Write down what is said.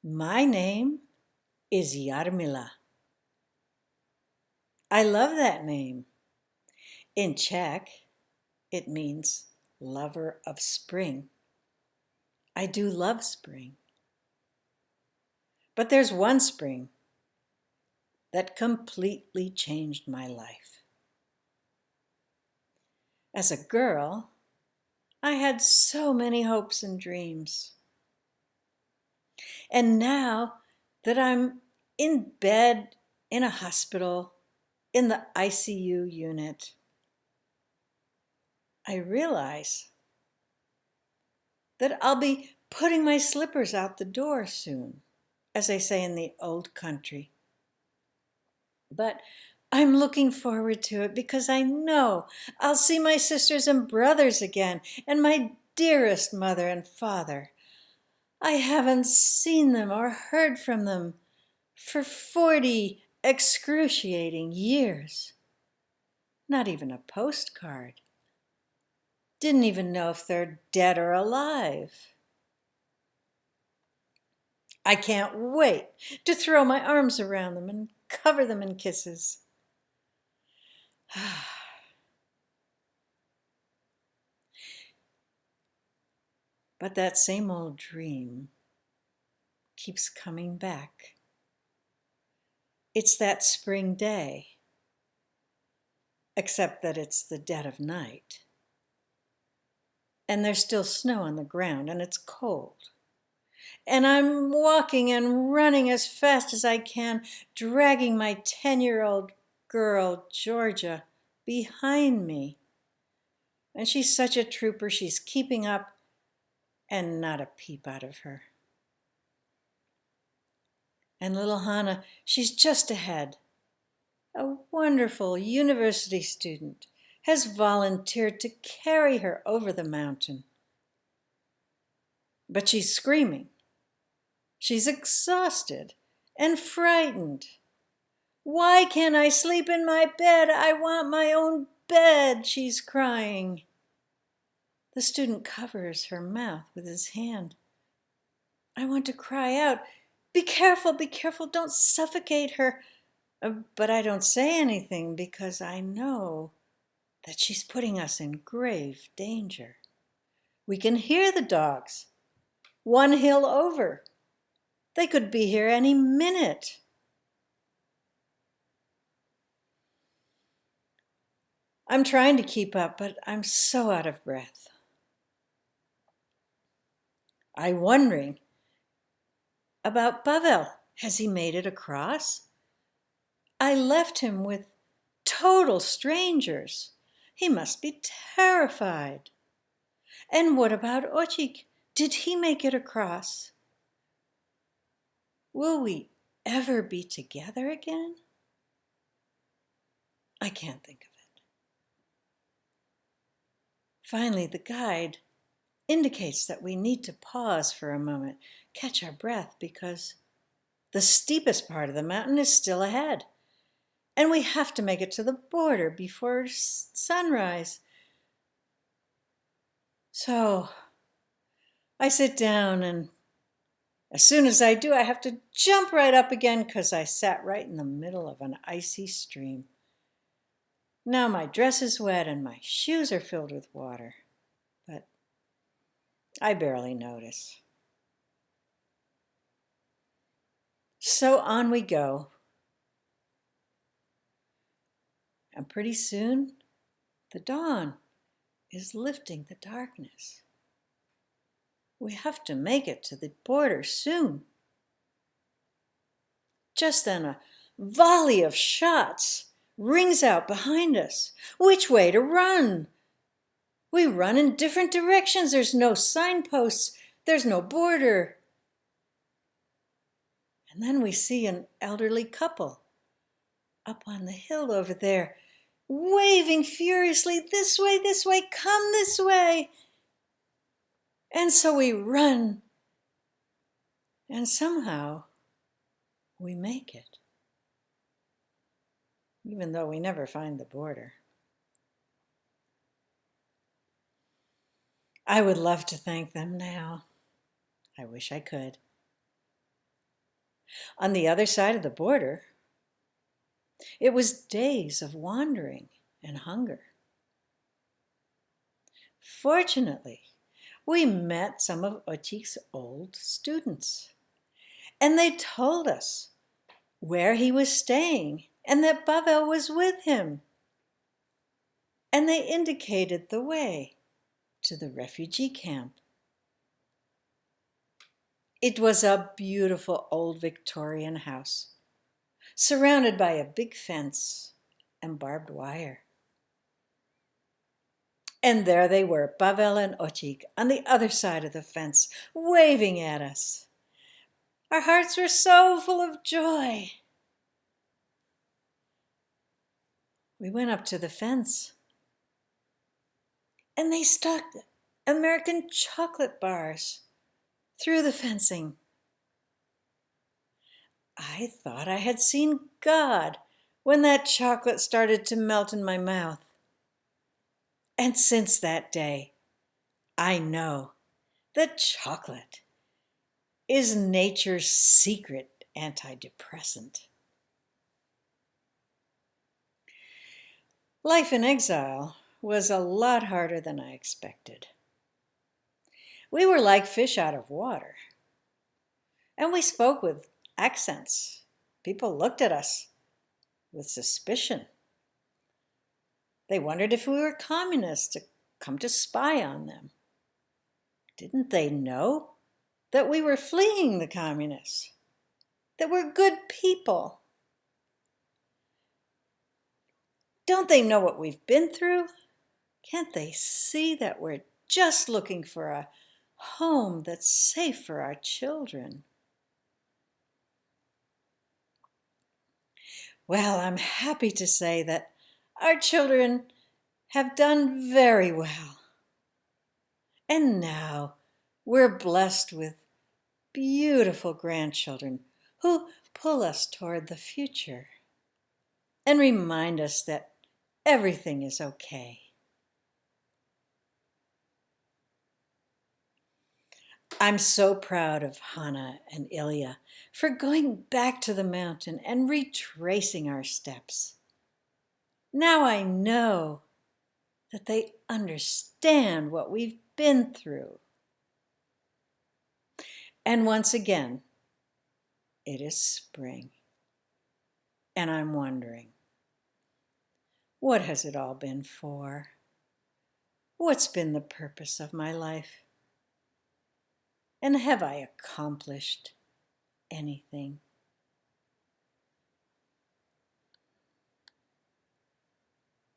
My name is Jarmila. I love that name. In Czech, it means lover of spring. I do love spring. But there's one spring that completely changed my life. As a girl, I had so many hopes and dreams. And now that I'm in bed in a hospital, in the ICU unit, I realize that I'll be putting my slippers out the door soon, as they say in the old country. But I'm looking forward to it because I know I'll see my sisters and brothers again and my dearest mother and father. I haven't seen them or heard from them for 40 excruciating years. Not even a postcard. Didn't even know if they're dead or alive. I can't wait to throw my arms around them and cover them in kisses. But that same old dream keeps coming back. It's that spring day, except that it's the dead of night. And there's still snow on the ground, and it's cold. And I'm walking and running as fast as I can, dragging my 10-year-old girl, Georgia, behind me. And she's such a trooper, she's keeping up, and not a peep out of her. And little Hannah, she's just ahead. A wonderful university student has volunteered to carry her over the mountain. But she's screaming. She's exhausted and frightened. Why can't I sleep in my bed? I want my own bed, she's crying. The student covers her mouth with his hand. I want to cry out, be careful, don't suffocate her. But I don't say anything because I know that she's putting us in grave danger. We can hear the dogs, one hill over. They could be here any minute. I'm trying to keep up, but I'm so out of breath. I'm wondering about Pavel. Has he made it across? I left him with total strangers. He must be terrified. And what about Ochik? Did he make it across? Will we ever be together again? I can't think of it. Finally, the guide indicates that we need to pause for a moment, catch our breath, because the steepest part of the mountain is still ahead, and we have to make it to the border before sunrise. So I sit down, and as soon as I do, I have to jump right up again because I sat right in the middle of an icy stream. Now my dress is wet and my shoes are filled with water, but I barely notice. So on we go. And pretty soon, the dawn is lifting the darkness. We have to make it to the border soon. Just then a volley of shots rings out behind us. Which way to run? We run in different directions. There's no signposts. There's no border. And then we see an elderly couple up on the hill over there, waving furiously, this way, come this way. And so we run, and somehow we make it, even though we never find the border. I would love to thank them now. I wish I could. On the other side of the border, it was days of wandering and hunger. Fortunately, we met some of Ochik's old students, and they told us where he was staying and that Pavel was with him. And they indicated the way to the refugee camp. It was a beautiful old Victorian house, surrounded by a big fence and barbed wire. And there they were, Pavel and Ochik, on the other side of the fence, waving at us. Our hearts were so full of joy. We went up to the fence, and they stuck American chocolate bars through the fencing. I thought I had seen God when that chocolate started to melt in my mouth. And since that day, I know that chocolate is nature's secret antidepressant. Life in exile was a lot harder than I expected. We were like fish out of water, and we spoke with accents. People looked at us with suspicion. They wondered if we were communists to come to spy on them. Didn't they know that we were fleeing the communists? That we're good people? Don't they know what we've been through? Can't they see that we're just looking for a home that's safe for our children? Well, I'm happy to say that our children have done very well. And now we're blessed with beautiful grandchildren who pull us toward the future and remind us that everything is okay. I'm so proud of Hannah and Ilya for going back to the mountain and retracing our steps. Now I know that they understand what we've been through. And once again, it is spring. And I'm wondering, what has it all been for? What's been the purpose of my life? And have I accomplished anything?